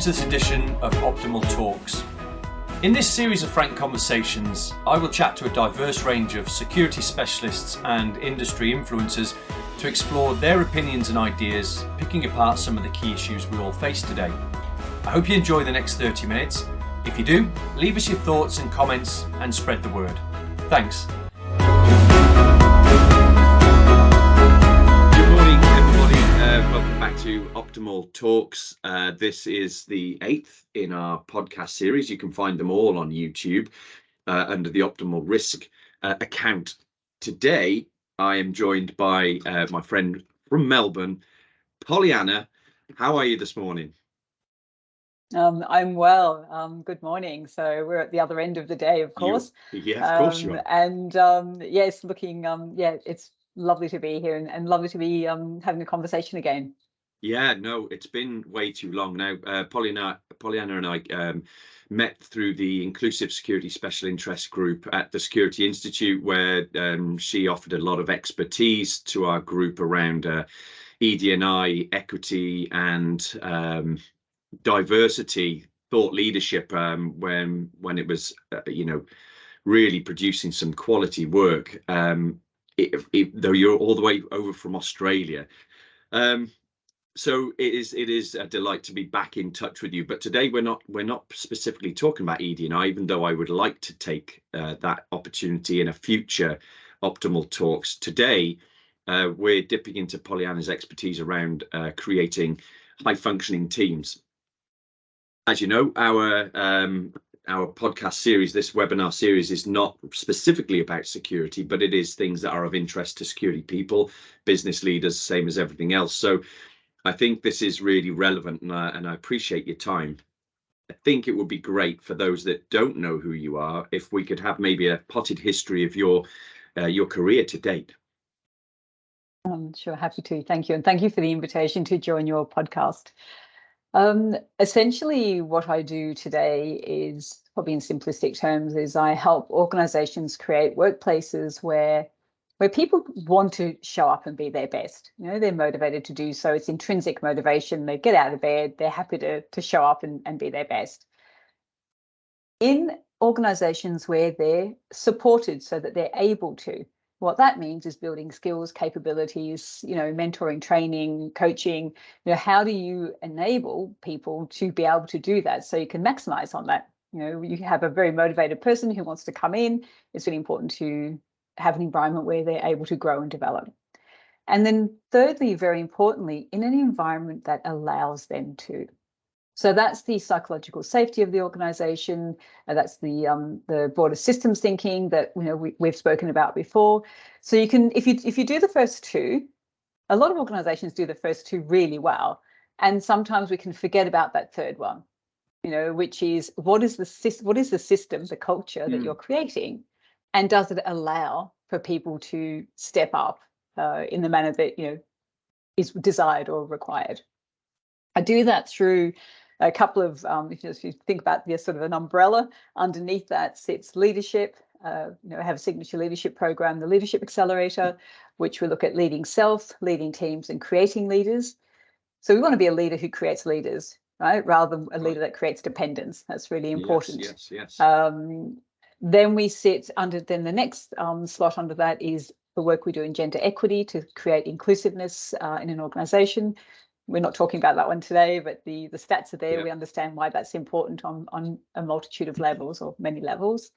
to this edition of Optimal Talks. In this series of frank conversations, I will chat to a diverse range of security specialists and industry influencers to explore their opinions and ideas, picking apart some of the key issues we all face today. I hope you enjoy the next 30 minutes. If you do, leave us your thoughts and comments and spread the word. Thanks. Welcome back to Optimal Talks. This is the 8th in our podcast series. You can find them all on YouTube under the Optimal Risk account. Today, I am joined by my friend from Melbourne, Pollyanna. How are you this morning? I'm well. Good morning. So we're at the other end of the day, of course. Yeah, of course you are. And yes, looking, it's lovely to be here and lovely to be having a conversation again. Yeah, no, it's been way too long now. Pollyanna and I met through the Inclusive Security Special Interest Group at the Security Institute, where she offered a lot of expertise to our group around ED&I, equity and diversity, thought leadership, when it was, really producing some quality work, though you're all the way over from Australia. So it is a delight to be back in touch with you. But today we're not specifically talking about ED&I, even though I would like to take that opportunity in a future Optimal Talks. Today, we're dipping into Pollyanna's expertise around creating high-functioning teams. As you know, our podcast series, this webinar series, is not specifically about security, but it is things that are of interest to security people, business leaders, same as everything else. So I think this is really relevant, and I appreciate your time. I think it would be great for those that don't know who you are, if we could have maybe a potted history of your career to date. I'm sure, happy to. Thank you. And thank you for the invitation to join your podcast. Essentially, what I do today is, probably in simplistic terms, is I help organizations create workplaces where people want to show up and be their best. They're motivated to do so. It's intrinsic motivation. They get out of bed, they're happy to show up and be their best. In organizations where they're supported so that they're able to, what that means is building skills, capabilities, mentoring, training, coaching. How do you enable people to be able to do that so you can maximize on that? You have a very motivated person who wants to come in. It's really important to have an environment where they're able to grow and develop. And then thirdly, very importantly, in an environment that allows them to. So that's the psychological safety of the organization. That's the broader systems thinking that we've spoken about before. So you can, if you do the first two, a lot of organizations do the first two really well, and sometimes we can forget about that third one. Which is what is the system, the culture that you're creating, and does it allow for people to step up in the manner that is desired or required? I do that through a couple of, if you think about the sort of an umbrella, underneath that sits leadership. I have a signature leadership program, the Leadership Accelerator, which we look at leading self, leading teams, and creating leaders. So we want to be a leader who creates leaders, right? Rather than a leader that creates dependence. That's really important. Yes. Then we sit under, then the next slot under that is the work we do in gender equity to create inclusiveness in an organization. We're not talking about that one today, but the stats are there. Yeah. We understand why that's important on a multitude of levels, or many levels.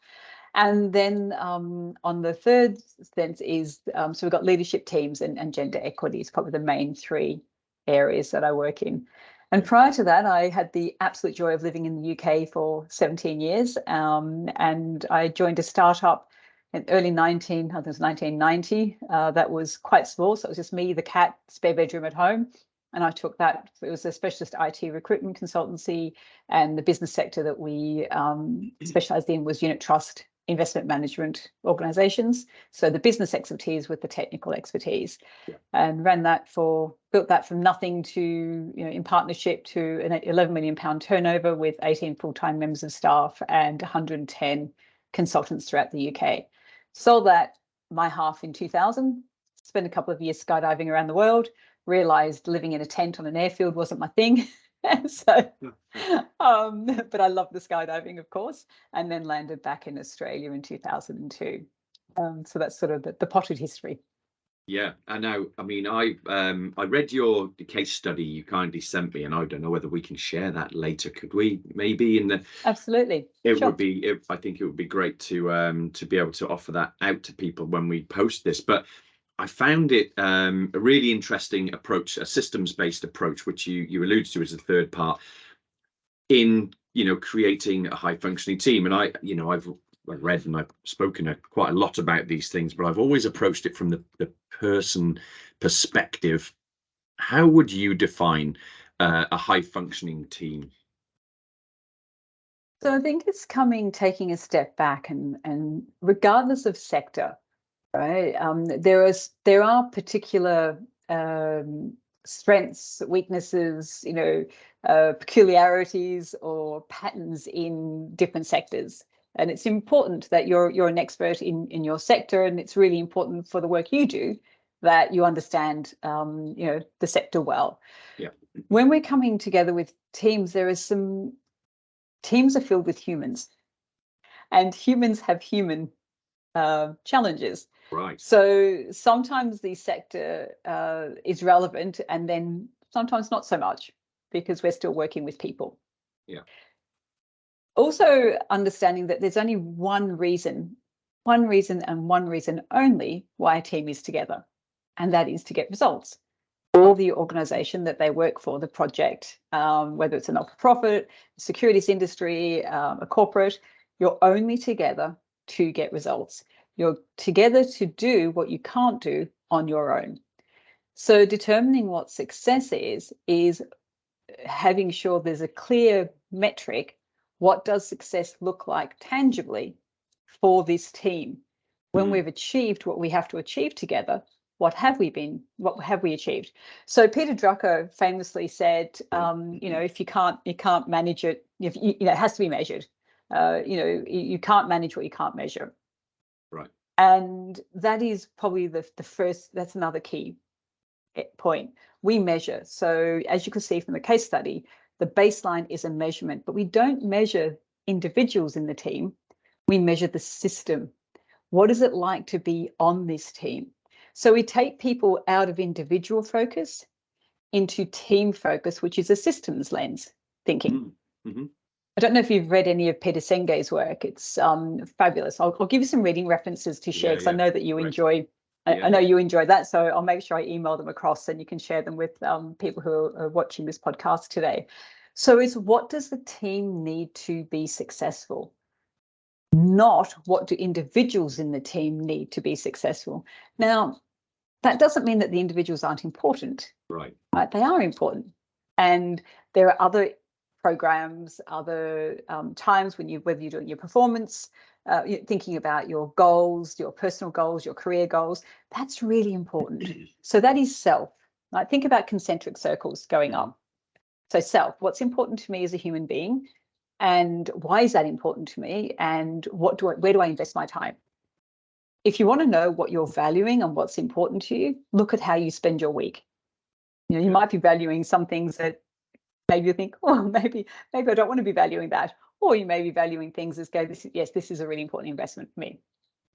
And then on the third sense is, so we've got leadership teams and gender equity is probably the main three areas that I work in. And prior to that, I had the absolute joy of living in the UK for 17 years. And I joined a startup in early 1990. That was quite small. So it was just me, the cat, spare bedroom at home. And I took that. It was a specialist IT recruitment consultancy, and the business sector that we specialized in was unit trust investment management organizations. So the business expertise with the technical expertise, and built that from nothing to, in partnership to an 11 million pound turnover with 18 full-time members of staff and 110 consultants throughout the UK. Sold that, my half, in 2000, spent a couple of years skydiving around the world, realized living in a tent on an airfield wasn't my thing. So, but I love the skydiving, of course, and then landed back in Australia in 2002. So that's sort of the potted history. Yeah, I know. I mean, I read your case study you kindly sent me, and I don't know whether we can share that later. Could we? Maybe in the Absolutely. it Sure. would be. I think it would be great to be able to offer that out to people when we post this. But I found it a really interesting approach, a systems-based approach, which you alluded to as the third part in creating a high-functioning team. And I've read and I've spoken quite a lot about these things, but I've always approached it from the person perspective. How would you define a high-functioning team? So I think it's taking a step back, and regardless of sector, right? There are particular strengths, weaknesses, peculiarities or patterns in different sectors. And it's important that you're an expert in your sector, and it's really important for the work you do that you understand the sector well. Yeah. When we're coming together with teams, teams are filled with humans, and humans have human challenges. Right. So sometimes the sector is relevant, and then sometimes not so much, because we're still working with people. Yeah. Also understanding that there's only one reason and one reason only why a team is together, and that is to get results. Or the organization that they work for, the project, whether it's a not-for-profit, securities industry, a corporate, you're only together to get results. You're together to do what you can't do on your own. So determining what success is having sure there's a clear metric. What does success look like tangibly for this team? When we've achieved what we have to achieve together, what have we achieved? So Peter Drucker famously said, if you can't manage it, it has to be measured. You can't manage what you can't measure. Right. And that is probably the first, that's another key point. We measure. So as you can see from the case study, the baseline is a measurement, but we don't measure individuals in the team. We measure the system. What is it like to be on this team? So we take people out of individual focus into team focus, which is a systems lens thinking. Mm-hmm. I don't know if you've read any of Peter Senge's work. It's fabulous. I'll give you some reading references to share, because I know that you enjoy. I know you enjoy that, so I'll make sure I email them across, and you can share them with people who are watching this podcast today. So it's, what does the team need to be successful? Not what do individuals in the team need to be successful. Now, that doesn't mean that the individuals aren't important. Right. They are important. And there are other programs, other times when whether you're doing your performance, you're thinking about your goals, your personal goals, your career goals, that's really important. So that is self. Think about concentric circles going on. So self, what's important to me as a human being, and why is that important to me, and where do I invest my time? If you want to know what you're valuing and what's important to you, look at how you spend your week. You might be valuing some things that maybe you think, oh, maybe I don't want to be valuing that. Or you may be valuing things as, this is a really important investment for me.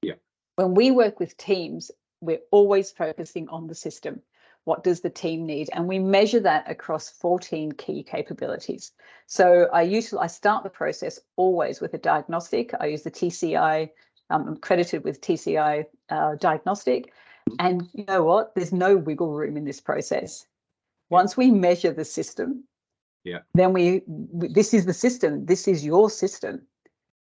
Yeah. When we work with teams, we're always focusing on the system. What does the team need? And we measure that across 14 key capabilities. So I start the process always with a diagnostic. I use the TCI. I'm accredited with TCI diagnostic. And you know what? There's no wiggle room in this process. Once we measure the system, then this is the system. This is your system.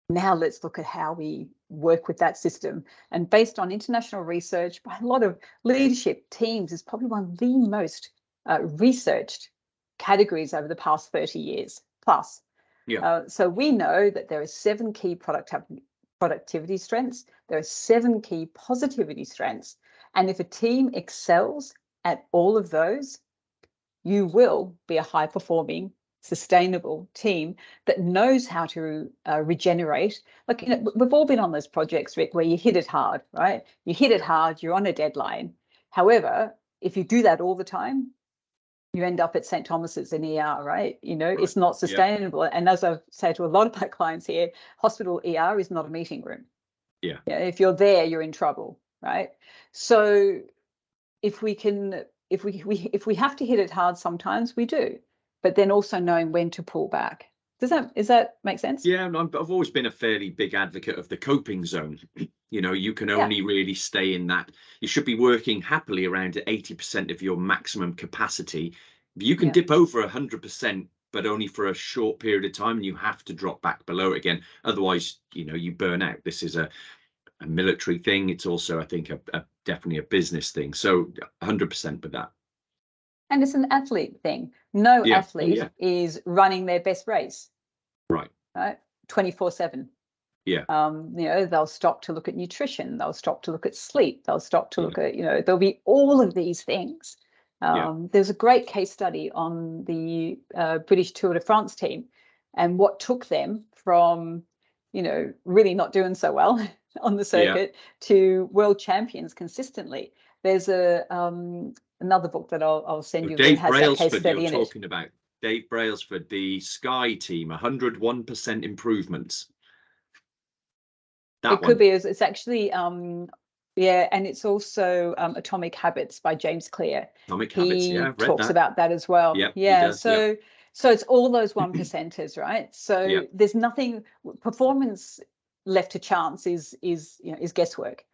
Now let's look at how we work with that system. And based on international research by a lot of leadership, teams is probably one of the most researched categories over the past 30 years plus. So we know that there are 7 key productivity strengths. There are 7 key positivity strengths. And if a team excels at all of those, you will be a high-performing, sustainable team that knows how to regenerate. We've all been on those projects, Rick, where you hit it hard, right? You hit it hard, you're on a deadline. However, if you do that all the time, you end up at St. Thomas's in ER, right? You know, Right. it's not Yeah. sustainable. And as I've said to a lot of my clients here, hospital ER is not a meeting room. Yeah. If you're there, you're in trouble, right? So if we have to hit it hard, sometimes we do, but then also knowing when to pull back. Does that make sense? Yeah, and I've always been a fairly big advocate of the coping zone. You know, you can only really stay in that. You should be working happily around 80% of your maximum capacity. You can dip over 100%, but only for a short period of time, and you have to drop back below it again. Otherwise, you know, you burn out. This is a military thing. It's also, I think, definitely a business thing. So 100% with that. And it's an athlete thing. No Yeah. athlete is running their best race. Right. 24/7. Yeah. You know, they'll stop to look at nutrition. They'll stop to look at sleep. They'll stop to look at, you know, there'll be all of these things. There's a great case study on the British Tour de France team and what took them from, you know, really not doing so well on the circuit to world champions consistently. There's another book that I'll send you Dave that has that case Brailsford, study you're in it. talking about. Dave Brailsford, the Sky team, 101% improvements. It could be. It's actually, and it's also Atomic Habits by James Clear. Atomic Habits, He I've read talks that. about that as well. Yeah, he does, So it's all those 1%ers, right? So there's nothing. Performance left to chance is guesswork.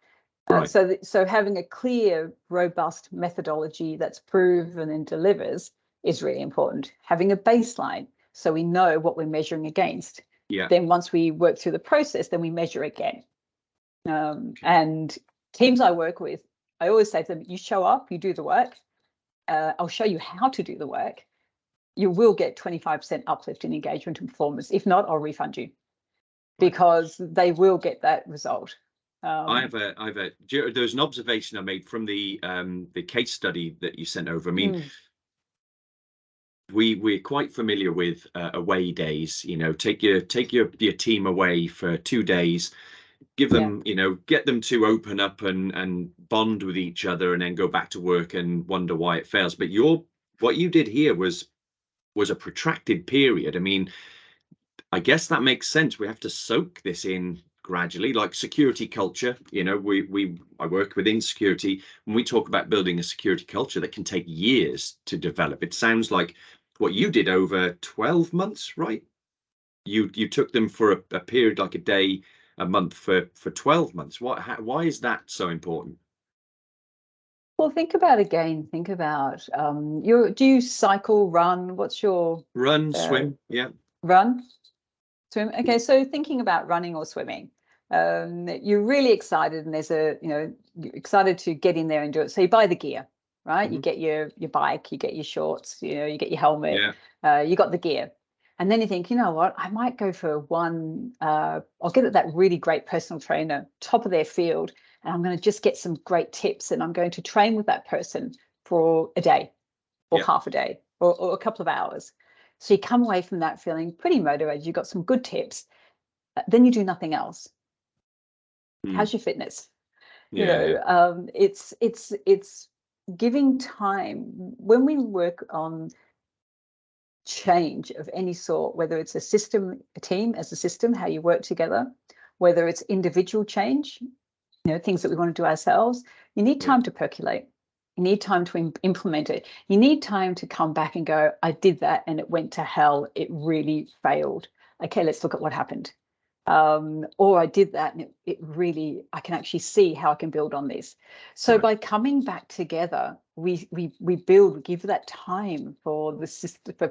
Right. So having a clear, robust methodology that's proven and delivers is really important. Having a baseline so we know what we're measuring against. Yeah. Then once we work through the process, then we measure again. And teams I work with, I always say to them, you show up, you do the work. I'll show you how to do the work. You will get 25% uplift in engagement and performance. If not, I'll refund you because they will get that result. There's an observation I made from the case study that you sent over. I mean, we're quite familiar with away days. You know, take your team away for 2 days, give them, you know, get them to open up and bond with each other, and then go back to work and wonder why it fails. But what you did here was a protracted period. I mean, I guess that makes sense. We have to soak this in gradually, like security culture. You know, I work within security. When we talk about building a security culture, that can take years to develop. It sounds like what you did over 12 months, right? You took them for a period, like a day, a month, for 12 months. Why is that so important? Well, think about do you cycle, run? What's your Swim? Yeah. Run, swim. Okay, so thinking about running or swimming, you're really excited, and you're excited to get in there and do it. So you buy the gear, right? You get your bike, you get your shorts, you get your helmet, you got the gear. And then you think, you know what, I might go for one, I'll get at that really great personal trainer, top of their field, and I'm going to just get some great tips, and I'm going to train with that person for a day or half a day or a couple of hours. So you come away from that feeling pretty motivated. You've got some good tips. Then you do nothing else. How's your fitness? It's giving time. When we work on change of any sort, whether it's a team as a system, how you work together, whether it's individual change, things that we want to do ourselves, you need time to percolate. You need time to implement it. You need time to come back and go, I did that and it went to hell. It really failed. Okay, let's look at what happened. Or I did that and I can actually see how I can build on this. So by coming back together, we give that time for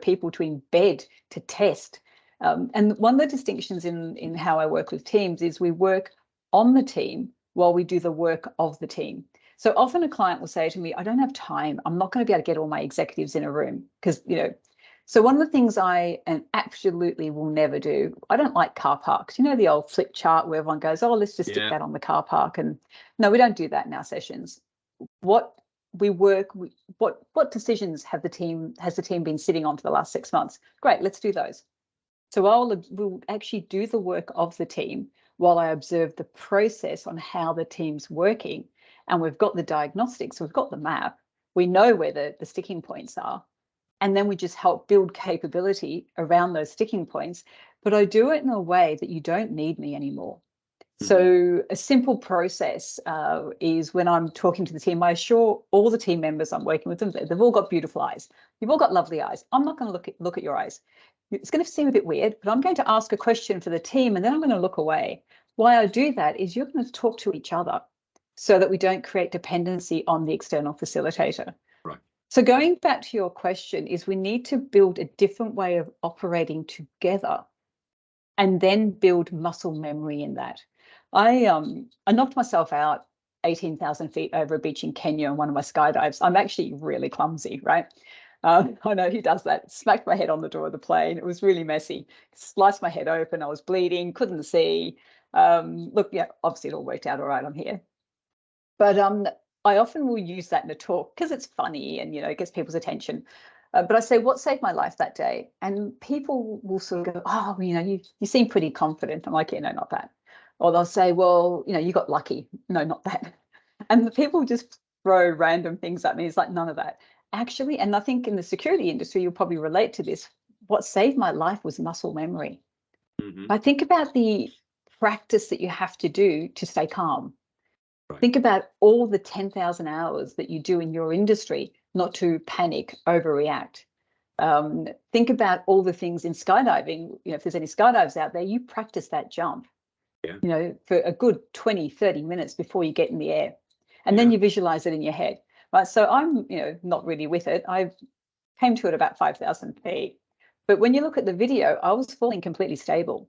people to embed, to test. And one of the distinctions in how I work with teams is we work on the team while we do the work of the team. So often a client will say to me, I don't have time. I'm not going to be able to get all my executives in a room because, so one of the things I absolutely will never do, I don't like car parks. The old flip chart where everyone goes, oh, let's just stick that on the car park. And no, we don't do that in our sessions. What decisions has the team been sitting on for the last 6 months? Great, let's do those. So we'll actually do the work of the team while I observe the process on how the team's working. And we've got the diagnostics, we've got the map, we know where the sticking points are. and then we just help build capability around those sticking points. But I do it in a way that you don't need me anymore. So a simple process is when I'm talking to the team, I assure all the team members I'm working with them that they've all got beautiful eyes. You've all got lovely eyes. I'm not going to look at your eyes. It's going to seem a bit weird, but I'm going to ask a question for the team and then I'm going to look away. Why I do that is you're going to talk to each other so that we don't create dependency on the external facilitator. Right. So going back to your question is we need to build a different way of operating together and then build muscle memory in that. I knocked myself out 18,000 feet over a beach in Kenya on one of my skydives. I'm actually really clumsy, right? I know who does that. Smacked my head on the door of the plane. It was really messy. Sliced my head open. I was bleeding, couldn't see. Look, yeah, obviously it all worked out all right. I'm here. But I often will use that in a talk because it's funny and, it gets people's attention. But I say, what saved my life that day? And people will sort of go, oh, you seem pretty confident. I'm like, yeah, no, not that. Or they'll say, well, you got lucky. No, not that. And the people just throw random things at me. It's like none of that. Actually, and I think in the security industry, you'll probably relate to this. What saved my life was muscle memory. I think about the practice that you have to do to stay calm. Right. Think about all the 10,000 hours that you do in your industry not to panic, overreact. Think about all the things in skydiving. If there's any skydives out there, you practice that jump. Yeah. For a good 20, 30 minutes before you get in the air. And then you visualize it in your head. Right. So I'm, not really with it. I came to it about 5,000 feet. But when you look at the video, I was falling completely stable.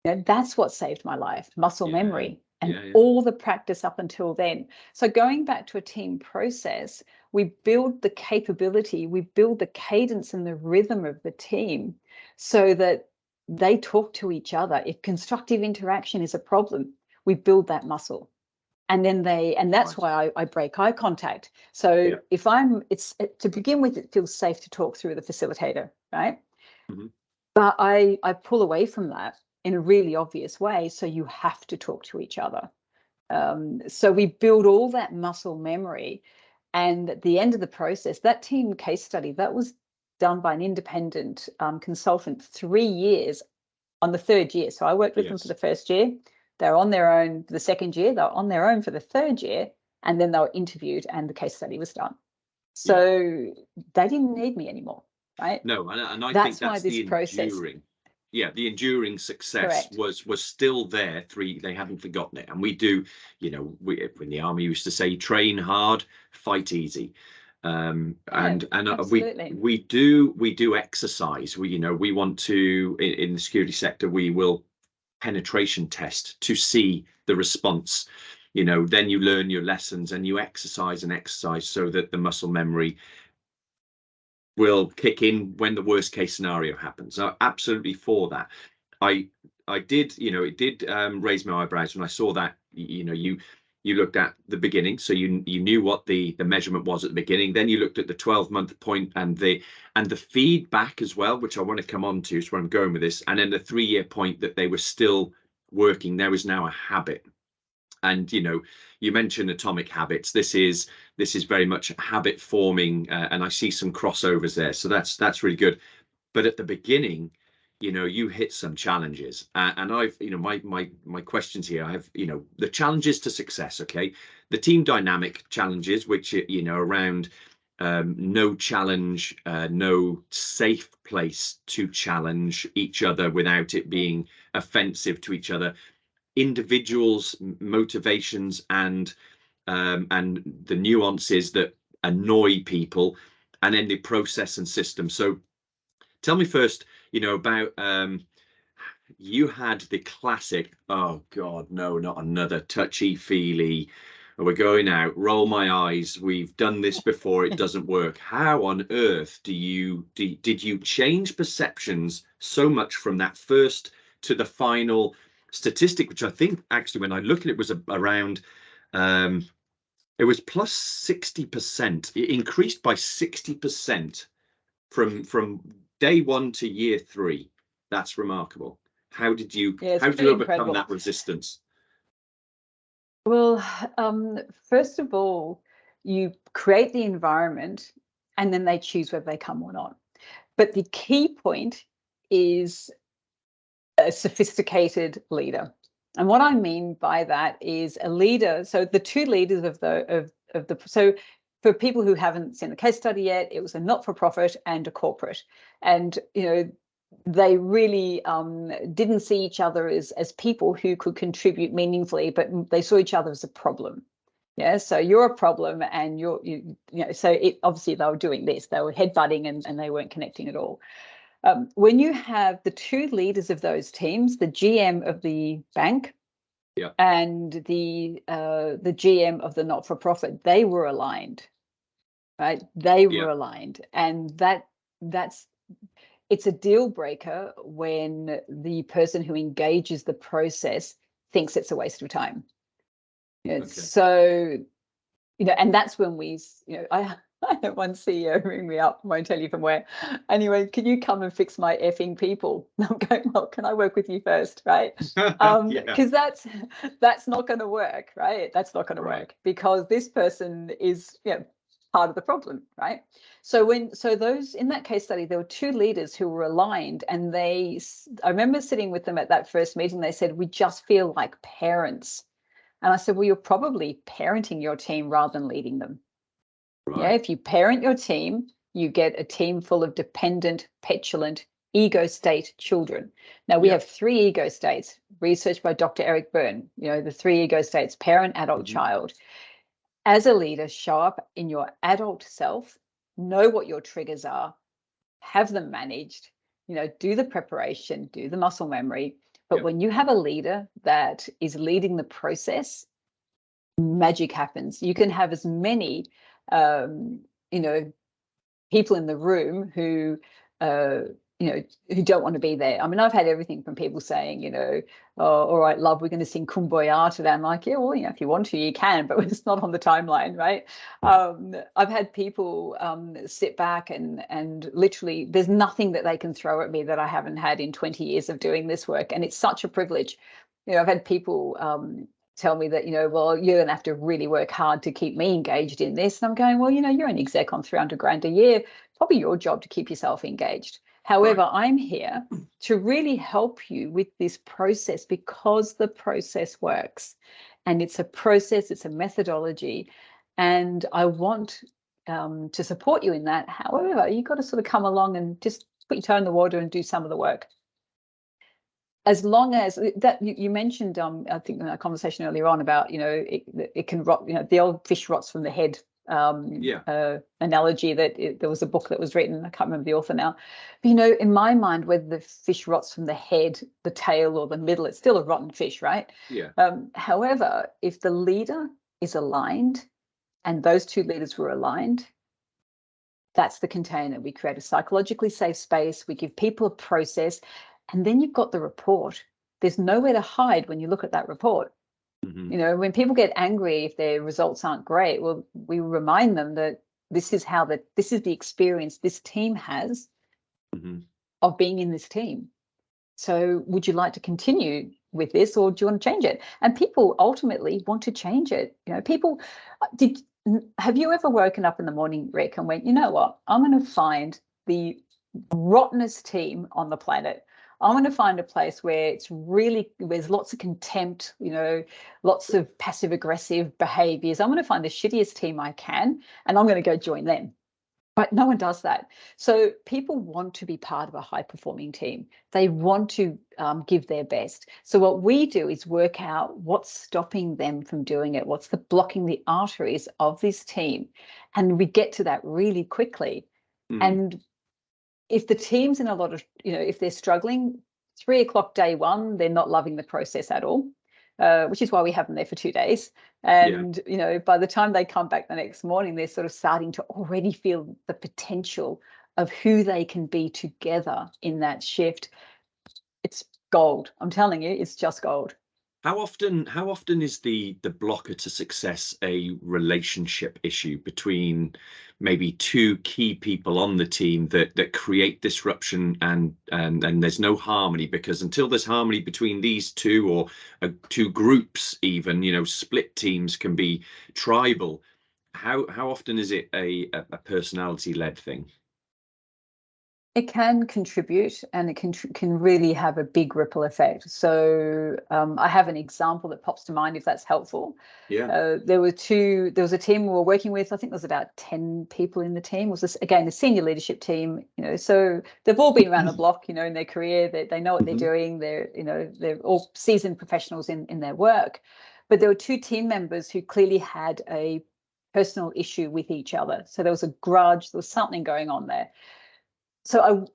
That's what saved my life, muscle memory and all the practice up until then. So going back to a team process, we build the capability, we build the cadence and the rhythm of the team so that they talk to each other. If constructive interaction is a problem, we build that muscle. And then that's why I break eye contact. So if it's to begin with, it feels safe to talk through the facilitator, right? But I pull away from that in a really obvious way. So you have to talk to each other. So we build all that muscle memory. And at the end of the process, that team case study, that was done by an independent consultant 3 years on the third year. So I worked with them for the first year. They're on their own for the second year. They're on their own for the third year. And then they were interviewed and the case study was done. So they didn't need me anymore, right? No, and I think that's the enduring. Yeah, the enduring success was still there. They hadn't forgotten it. And we do, we in the army used to say, train hard, fight easy. We do exercise. We want to, in the security sector, we will penetration test to see the response. Then you learn your lessons and you exercise so that the muscle memory will kick in when the worst case scenario happens. I'm absolutely for that. I did, it did raise my eyebrows when I saw that. You looked at the beginning, so you knew what the measurement was at the beginning. Then you looked at the 12-month point and the feedback as well, which I want to come on to, is where I'm going with this. And then the 3-year point that they were still working. There was now a habit. And you mentioned atomic habits. This is very much habit forming, and I see some crossovers there. So that's really good. But at the beginning, you hit some challenges, and I've my questions here. I have the challenges to success. Okay, the team dynamic challenges, which around no challenge, no safe place to challenge each other without it being offensive to each other. Individuals' motivations and the nuances that annoy people, and then the process and system. So tell me first, about you had the classic, oh God, no, not another touchy-feely, we're going out, roll my eyes, we've done this before, it doesn't work. How on earth did you change perceptions so much from that first to the final statistic, which I think actually when I look at it was around it was plus 60%. It increased by 60% from day 1 to year 3. That's remarkable. How did you overcome that resistance? Well, first of all, you create the environment and then they choose whether they come or not. But the key point is a sophisticated leader. And what I mean by that is a leader. So the two leaders of the so for people who haven't seen the case study yet, it was a not-for-profit and a corporate. And they really didn't see each other as people who could contribute meaningfully, but they saw each other as a problem. Yeah, so you're a problem, and so it obviously they were doing this, they were headbutting and they weren't connecting at all. When you have the two leaders of those teams, the GM of the bank and the GM of the not-for-profit, they were aligned, right? They were aligned, and it's a deal breaker when the person who engages the process thinks it's a waste of time. So, and that's when I had one CEO ring me up, won't tell you from where. Anyway, can you come and fix my effing people? And I'm going, well, can I work with you first, right? Because that's not going to work, right? That's not going to work, because this person is part of the problem, right? So those in that case study, there were two leaders who were aligned, and I remember sitting with them at that first meeting. They said, we just feel like parents. And I said, well, you're probably parenting your team rather than leading them. Yeah, if you parent your team, you get a team full of dependent, petulant, ego state children. Now, we have 3 ego states, researched by Dr. Eric Byrne, the 3 ego states: parent, adult, child. As a leader, show up in your adult self, know what your triggers are, have them managed, do the preparation, do the muscle memory. But when you have a leader that is leading the process, magic happens. You can have as many, people in the room who, who don't want to be there. I mean, I've had everything from people saying, oh, all right, love, we're going to sing Kumbaya today. I'm like, yeah, well, if you want to, you can, but it's not on the timeline, right? I've had people sit back and literally, there's nothing that they can throw at me that I haven't had in 20 years of doing this work. And it's such a privilege. I've had people tell me that, well, you're going to have to really work hard to keep me engaged in this. And I'm going, well, you're an exec on 300 grand a year, probably your job to keep yourself engaged. However, I'm here to really help you with this process, because the process works, and it's a process, it's a methodology, and I want to support you in that. However, you've got to sort of come along and just put your toe in the water and do some of the work. As long as that, you mentioned, I think in a conversation earlier on about, it can rot, the old fish rots from the head analogy, that there was a book that was written, I can't remember the author now, but in my mind, whether the fish rots from the head, the tail, or the middle, it's still a rotten fish, right? However, if the leader is aligned, and those two leaders were aligned, that's the container. We create a psychologically safe space, we give people a process, and then you've got the report. There's nowhere to hide when you look at that report. When people get angry if their results aren't great, well, we remind them that this is the experience this team has of being in this team. So would you like to continue with this, or do you want to change it? And people ultimately want to change it. Have you ever woken up in the morning, Rick, and went, you know what, I'm going to find the rottenest team on the planet. I'm going to find a place where there's lots of contempt, lots of passive aggressive behaviors. I'm going to find the shittiest team I can, and I'm going to go join them. But no one does that. So people want to be part of a high performing team. They want to give their best. So what we do is work out what's stopping them from doing it. What's blocking the arteries of this team? And we get to that really quickly. And if the team's in a lot of, if they're struggling, 3 o'clock day one, they're not loving the process at all, which is why we have them there for 2 days. And, by the time they come back the next morning, they're sort of starting to already feel the potential of who they can be together in that shift. It's gold. I'm telling you, it's just gold. How often is the blocker to success a relationship issue between maybe 2 key people on the team that create disruption, and there's no harmony? Because until there's harmony between these 2, or 2 groups, even, split teams can be tribal. How often is it a personality-led thing? It can contribute, and it can really have a big ripple effect. So I have an example that pops to mind, if that's helpful. Yeah. There was a team we were working with. I think there was about 10 people in the team. It was this, again, the senior leadership team. So they've all been around the block, in their career. They know what they're doing. They're all seasoned professionals in their work. But there were two team members who clearly had a personal issue with each other. So there was a grudge. There was something going on there. So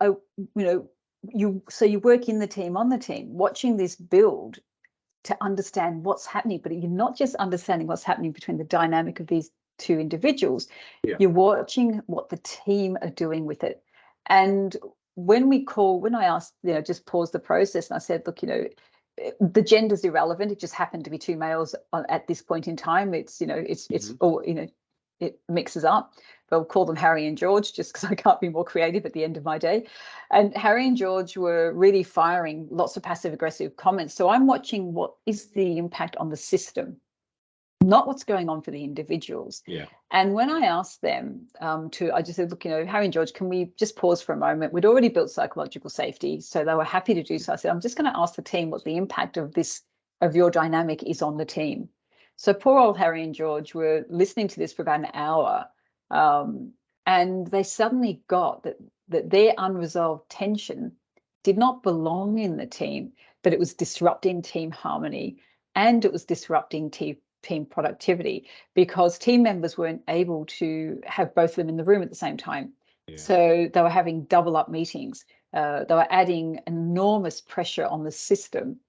you work in the team, on the team, watching this build to understand what's happening, but you're not just understanding what's happening between the dynamic of these two individuals. Yeah. You're watching what the team are doing with it. And when I asked, just pause the process, and I said, look, the gender's irrelevant. It just happened to be two males at this point in time. It's all, it mixes up. But we'll call them Harry and George, just because I can't be more creative at the end of my day. And Harry and George were really firing lots of passive aggressive comments. So I'm watching what is the impact on the system, not what's going on for the individuals. Yeah. And when I asked them I just said, look, Harry and George, can we just pause for a moment? We'd already built psychological safety, so they were happy to do so. I said, I'm just going to ask the team what the impact of your dynamic is on the team. So poor old Harry and George were listening to this for about an hour. And they suddenly got that their unresolved tension did not belong in the team, but it was disrupting team harmony, and it was disrupting team productivity, because team members weren't able to have both of them in the room at the same time. Yeah. So they were having double up meetings. They were adding enormous pressure on the system.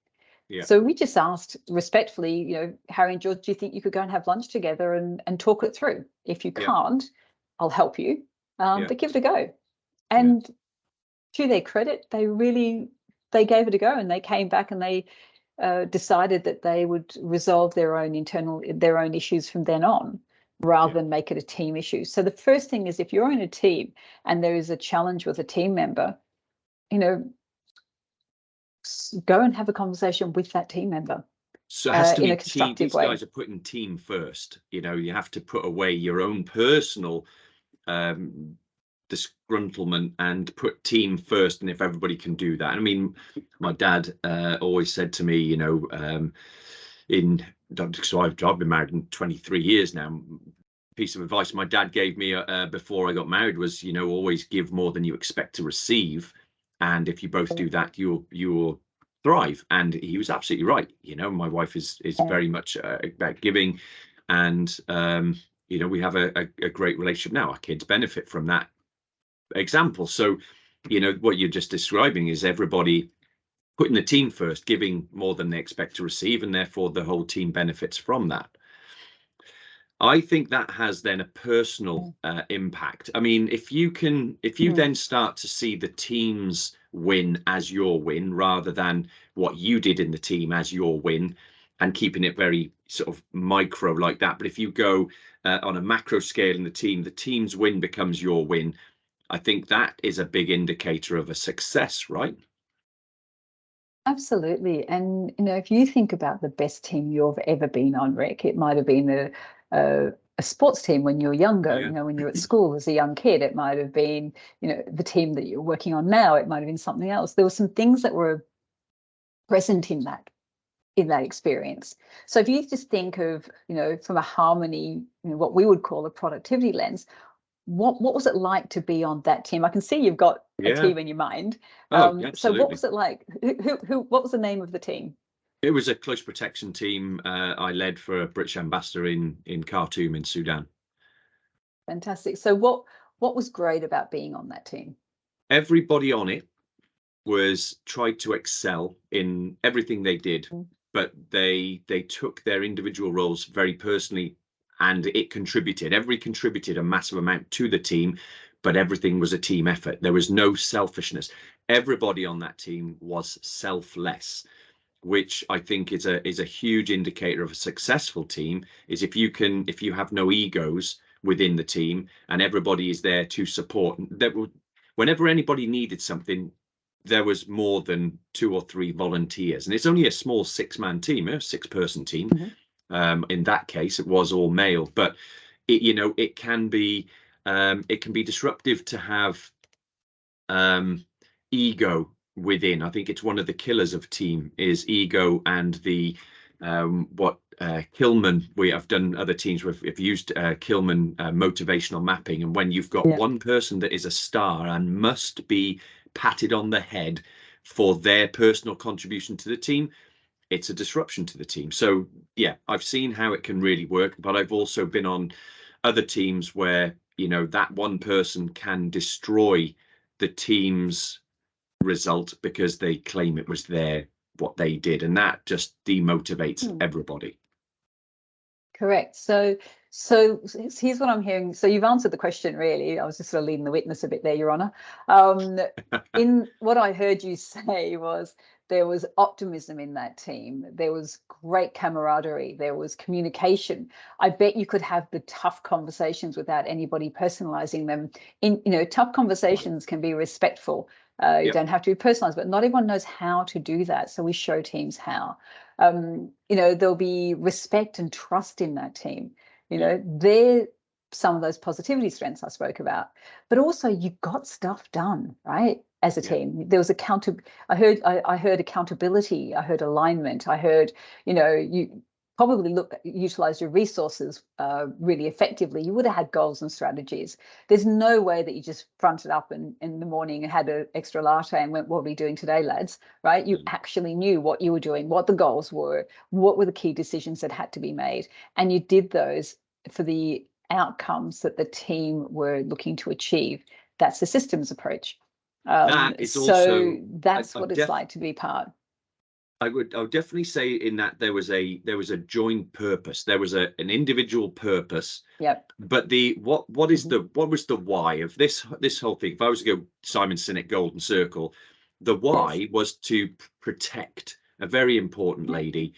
Yeah. So we just asked respectfully, Harry and George, do you think you could go and have lunch together and talk it through? If you can't, I'll help you, but give it a go. And to their credit, they gave it a go, and they came back and they decided that they would resolve their own issues from then on, rather than make it a team issue. So the first thing is, if you're in a team and there is a challenge with a team member, go and have a conversation with that team member. So it has to in be a constructive these way. guys are putting team first. You have to put away your own personal disgruntlement and put team first. And if everybody can do that, I mean, my dad always said to me, so I've been married in 23 years now. Piece of advice my dad gave me before I got married was, always give more than you expect to receive. And if you both do that, you'll thrive. And he was absolutely right. My wife is very much about giving, and we have a great relationship now. Our kids benefit from that example. So what you're just describing is everybody putting the team first, giving more than they expect to receive, and therefore the whole team benefits from that. I think that has then a personal impact. I mean, if you then start to see the team's win as your win, rather than what you did in the team as your win, and keeping it very sort of micro like that. But if you go on a macro scale in the team's win becomes your win. I think that is a big indicator of a success, right? Absolutely. And, if you think about the best team you've ever been on, Rick, it might have been a sports team when you were younger, when you were at school as a young kid. It might have been, the team that you're working on now. It might have been something else. There were some things that were present in that experience. So if you just think of, from a harmony, what we would call a productivity lens, what was it like to be on that team? I can see you've got a team in your mind. So what was it like? What was the name of the team? It was a close protection team I led for a British ambassador in Khartoum in Sudan. Fantastic. So what was great about being on that team? Everybody on it tried to excel in everything they did, but they took their individual roles very personally. And it contributed. Contributed a massive amount to the team, but everything was a team effort. There was no selfishness. Everybody on that team was selfless, which I think is a huge indicator of a successful team. Is if you have no egos within the team and everybody is there to support. Whenever anybody needed something, there was more than 2 or 3 volunteers, and it's only a small 6-man team, a 6-person team. In that case, it was all male, but it can be disruptive to have ego within. I think it's one of the killers of team is ego, and the what Kilman, we have done other teams we've used Kilman motivational mapping, and when you've got one person that is a star and must be patted on the head for their personal contribution to the team, it's a disruption to the team. So yeah, I've seen how it can really work, but I've also been on other teams where that one person can destroy the team's result because they claim it was what they did, and that just demotivates everybody. Correct. So here's what I'm hearing. So you've answered the question, really. I was just sort of leading the witness a bit there, Your Honour. In what I heard you say was there was optimism in that team. There was great camaraderie. There was communication. I bet you could have the tough conversations without anybody personalizing them. Tough conversations can be respectful. You don't have to be personalized, but not everyone knows how to do that. So we show teams how. There'll be respect and trust in that team. They're some of those positivity strengths I spoke about. But also you got stuff done, right? As a team, there was I heard accountability. I heard alignment. I heard, you probably utilize your resources really effectively. You would have had goals and strategies. There's no way that you just fronted up in the morning and had an extra latte and went, what are we doing today, lads? Right? You actually knew what you were doing, what the goals were, what were the key decisions that had to be made. And you did those for the outcomes that the team were looking to achieve. That's the systems approach. That's what it's like to be part. I would definitely say in that there was a joint purpose. There was an individual purpose. Yep. But what was the why of this whole thing? If I was to go Simon Sinek Golden Circle, the why was to protect a very important lady,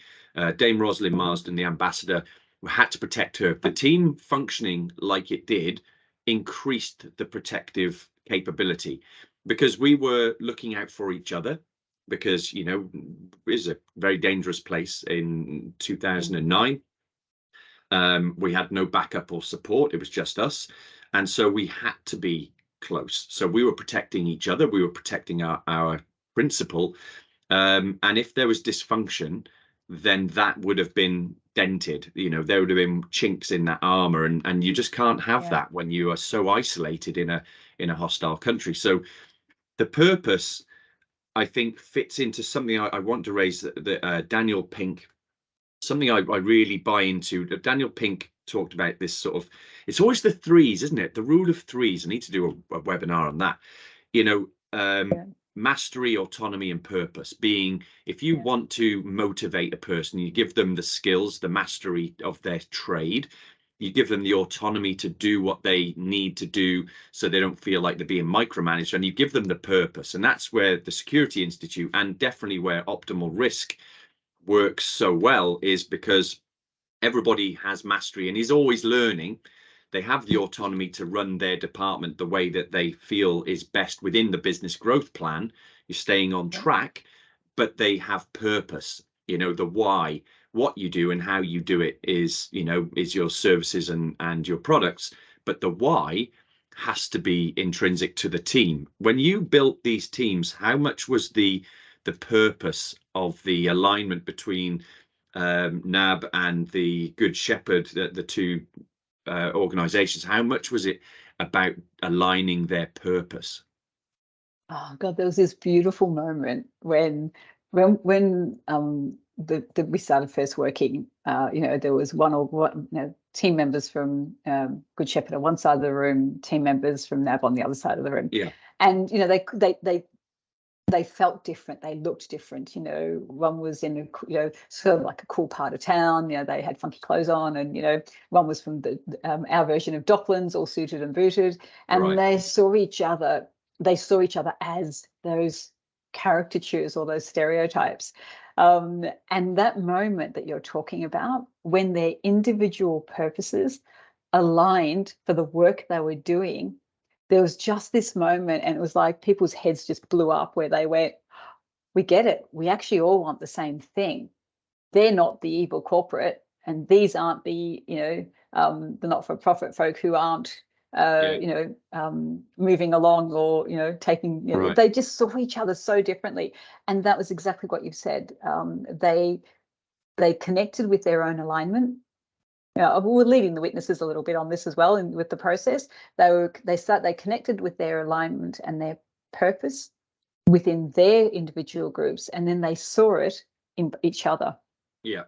Dame Rosalind Marsden, the ambassador, had to protect her. The team functioning like it did increased the protective capability, because we were looking out for each other, because it was a very dangerous place in 2009. We had no backup or support. It was just us, and so we had to be close. So we were protecting each other. We were protecting our principal, and if there was dysfunction, then that would have been dented. There would have been chinks in that armor, and you just can't have that when you are so isolated in a hostile country. So the purpose, I think, fits into something I want to raise that Daniel Pink, something I really buy into. Daniel Pink talked about this sort of, it's always the threes, isn't it? The rule of threes. I need to do a webinar on that. Mastery, autonomy, and purpose. Being, if you want to motivate a person, you give them the skills, the mastery of their trade. You give them the autonomy to do what they need to do so they don't feel like they're being micromanaged, and you give them the purpose. And that's where the Security Institute, and definitely where Optimal Risk works so well, is because everybody has mastery and is always learning. They have the autonomy to run their department the way that they feel is best within the business growth plan. You're staying on track, but they have purpose. The why, what you do and how you do it is your services and your products. But the why has to be intrinsic to the team. When you built these teams, how much was the purpose of the alignment between NAB and the Good Shepherd, the two organizations? How much was it about aligning their purpose? Oh God, there was this beautiful moment when we started first working. There was one team members from Good Shepherd on one side of the room, team members from NAB on the other side of the room. Yeah. And they felt different. They looked different. One was in sort of like a cool part of town. They had funky clothes on, and one was from our version of Docklands, all suited and booted. And they saw each other. They saw each other as those caricatures or those stereotypes. And that moment that you're talking about, when their individual purposes aligned for the work they were doing, there was just this moment, and it was like people's heads just blew up, where they went, we get it. We actually all want the same thing. They're not the evil corporate. and these aren't the the not-for-profit folk who aren't moving along or taking, Right. they just saw each other so differently. And that was exactly what you've said. They connected with their own alignment. We're leading the witnesses a little bit on this as well, and with the process, they connected with their alignment and their purpose within their individual groups, and then they saw it in each other. Yeah.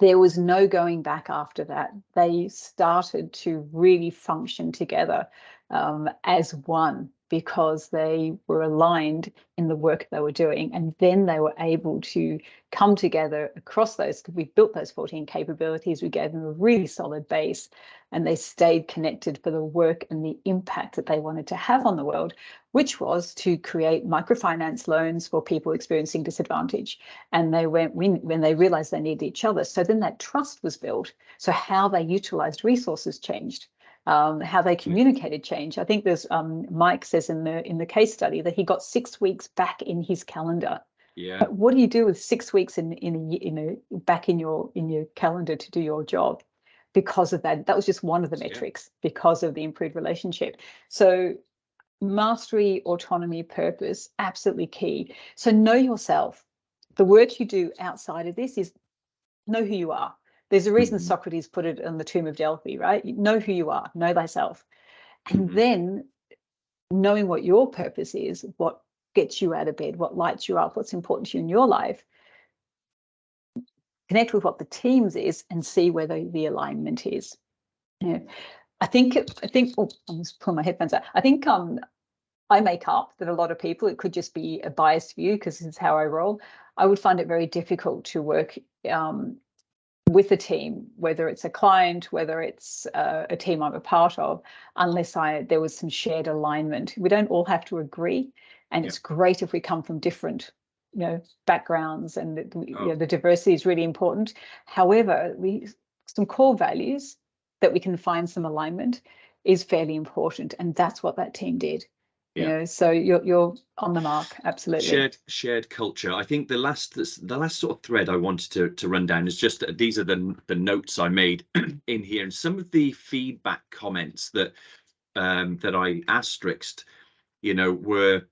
There was no going back after that. They started to really function together as one, because they were aligned in the work they were doing. And then they were able to come together across those, because we built those 14 capabilities. We gave them a really solid base, and they stayed connected for the work and the impact that they wanted to have on the world, which was to create microfinance loans for people experiencing disadvantage. And they went when they realized they needed each other. So then that trust was built. So how they utilized resources changed. How they communicated change. I think there's Mike says in the case study that he got 6 weeks back in his calendar. Yeah. But what do you do with 6 weeks back in your calendar to do your job? Because of that was just one of the metrics, because of the improved relationship. So mastery, autonomy, purpose, absolutely key. So know yourself. The work you do outside of this is know who you are. There's a reason Socrates put it on the tomb of Delphi, right? Know who you are, know thyself. And then knowing what your purpose is, what gets you out of bed, what lights you up, what's important to you in your life, connect with what the team's is and see where the alignment is. I think, oh, I'm just pulling my headphones out. I think I make up that a lot of people, it could just be a biased view because this is how I roll. I would find it very difficult to work with a team, whether it's a client, whether it's a team I'm a part of, unless there was some shared alignment. We don't all have to agree, and it's great if we come from different backgrounds, and the diversity is really important. However, some core values that we can find some alignment is fairly important, and that's what that team did. So you're on the mark. Absolutely. Shared culture. I think the last sort of thread I wanted to run down is just these are the notes I made in here, and some of the feedback comments that I asterisked, were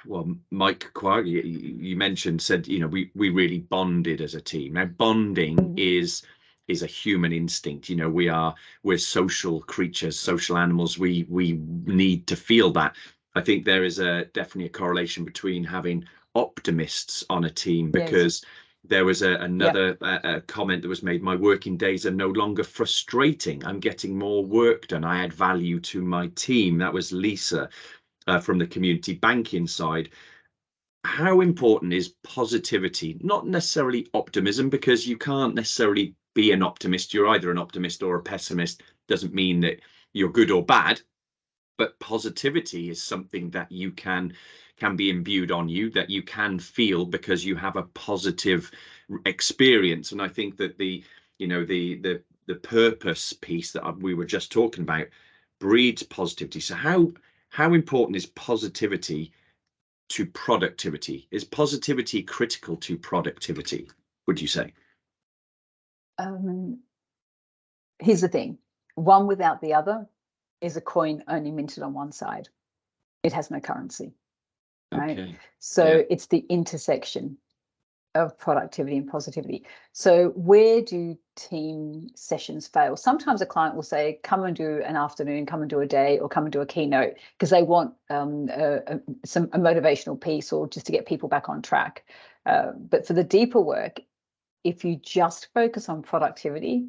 well, Mike Quag, you mentioned, said, we really bonded as a team. Now, bonding is a human instinct. We're social creatures, social animals. We need to feel that. I think there is definitely a correlation between having optimists on a team, because there was another comment that was made. My working days are no longer frustrating. I'm getting more work done. I add value to my team. That was Lisa from the community banking side. How important is positivity? Not necessarily optimism, because you can't necessarily be an optimist. You're either an optimist or a pessimist. Doesn't mean that you're good or bad, but positivity is something that you can be imbued on you, that you can feel because you have a positive experience. And I think that the purpose piece that we were just talking about breeds positivity. So how important is positivity to productivity? Is positivity critical to productivity, would you say? Here's the thing. One without the other is a coin only minted on one side. It has no currency, right? Okay. So it's the intersection of productivity and positivity. So where do team sessions fail? Sometimes a client will say, come and do an afternoon, come and do a day, or come and do a keynote, because they want a motivational piece, or just to get people back on track. But for the deeper work, if you just focus on productivity,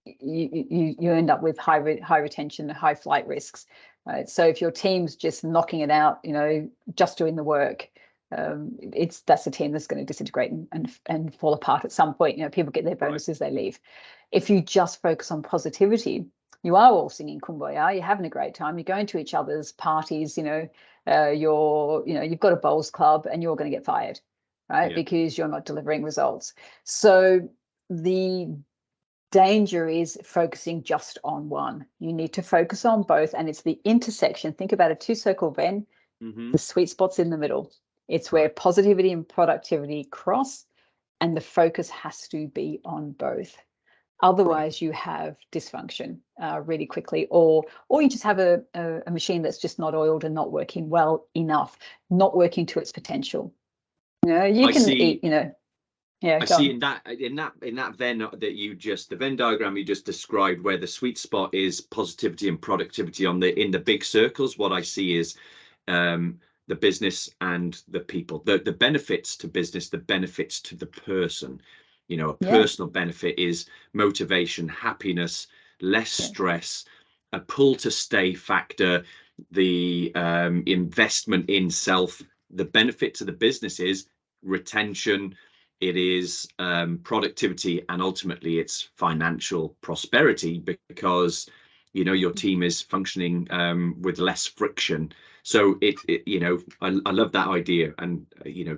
you end up with high retention, high flight risks. Right? So if your team's just knocking it out, just doing the work, that's a team that's going to disintegrate and fall apart at some point. People get their bonuses, they leave. If you just focus on positivity, you are all singing Kumbaya, you're having a great time, you're going to each other's parties, you've got a bowls club, and you're going to get fired, right? Because you're not delivering results. So the danger is focusing just on one. You need to focus on both, and it's the intersection. Think about a two-circle Venn. The sweet spot's in the middle. It's where positivity and productivity cross, and the focus has to be on both. Otherwise, you have dysfunction really quickly, or you just have a machine that's just not oiled and not working well enough, not working to its potential. You can eat, Yeah, I see in that Venn the Venn diagram you just described, where the sweet spot is positivity and productivity in the big circles. What I see is the business and the people, the benefits to business, the benefits to the person. A personal benefit is motivation, happiness, less stress, a pull to stay factor, the investment in self. The benefit to the business is retention, it is productivity, and ultimately it's financial prosperity, because your team is functioning with less friction. So I love that idea, and a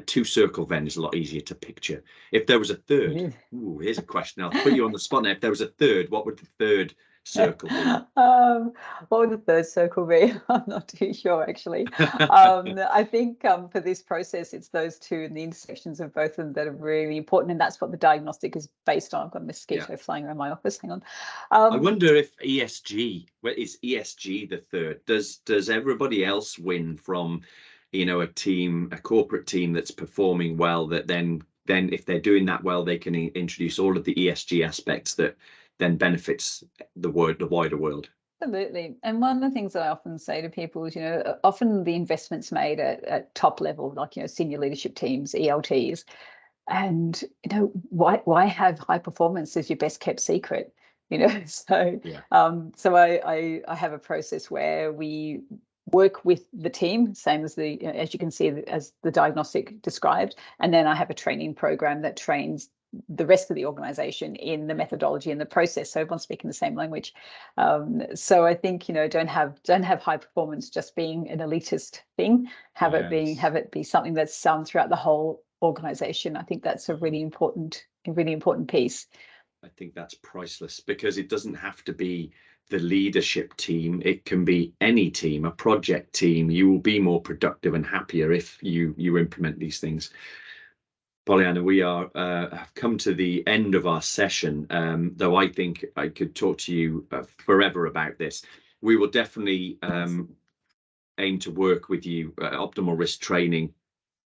two circle Venn is a lot easier to picture. If there was a third, here's a question. I'll put you on the spot now. If there was a third, what would the third circle be? What would the third circle be? I'm not too sure, actually. I think for this process, it's those two and the intersections of both of them that are really important, and that's what the diagnostic is based on. I've got a mosquito flying around my office. Hang on. I wonder if ESG, is ESG the third? Does everybody else win from, a corporate team that's performing well, that then if they're doing that well, they can introduce all of the ESG aspects that then benefits the wider world? Absolutely. And one of the things that I often say to people is, often the investments made at top level, like, senior leadership teams, ELTs, and, why have high performance as your best kept secret? So I have a process where we work with the team, same as as you can see, as the diagnostic described, and then I have a training program that trains the rest of the organization in the methodology and the process, so everyone's speaking the same language. So I think don't have high performance just being an elitist thing. Have it be something that's throughout the whole organization. I think that's a really important piece. I think that's priceless, because it doesn't have to be the leadership team. It can be any team, a project team. You will be more productive and happier if you implement these things. Pollyanna, we have come to the end of our session, though I think I could talk to you forever about this. We will definitely aim to work with you. Optimal risk training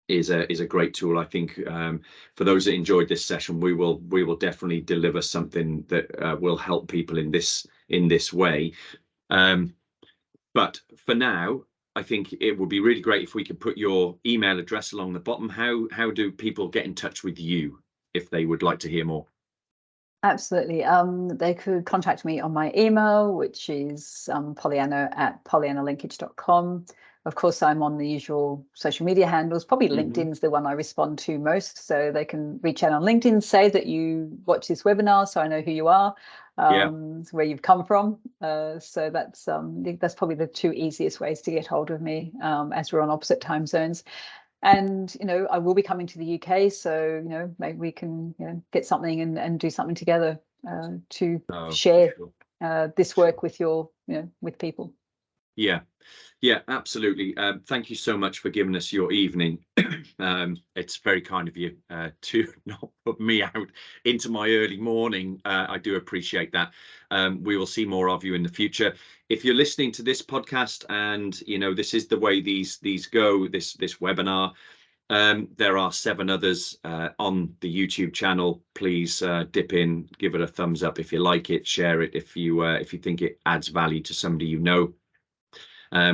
is a great tool. I think for those that enjoyed this session, we will definitely deliver something that will help people in this way. But for now, I think it would be really great if we could put your email address along the bottom. How do people get in touch with you if they would like to hear more? Absolutely. They could contact me on my email, which is Pollyanna@pollyannalenkic.com. Of course, I'm on the usual social media handles. Probably LinkedIn's the one I respond to most, so they can reach out on LinkedIn, say that you watch this webinar, so I know who you are, where you've come from. So that's probably the two easiest ways to get hold of me, as we're on opposite time zones. And I will be coming to the UK, so maybe we can get something and do something together to share this work with with people. Yeah, absolutely. Thank you so much for giving us your evening. It's very kind of you to not put me out into my early morning. I do appreciate that. We will see more of you in the future. If you're listening to this podcast and this is the way these go, this webinar, there are 7 others on the YouTube channel. Please dip in, give it a thumbs up if you like it, share it if you think it adds value to somebody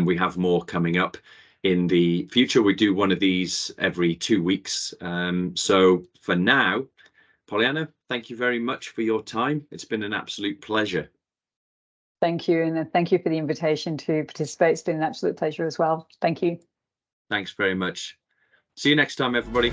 we have more coming up in the future. We do one of these every 2 weeks. So for now, Pollyanna, thank you very much for your time. It's been an absolute pleasure. Thank you. And thank you for the invitation to participate. It's been an absolute pleasure as well. Thank you. Thanks very much. See you next time, everybody.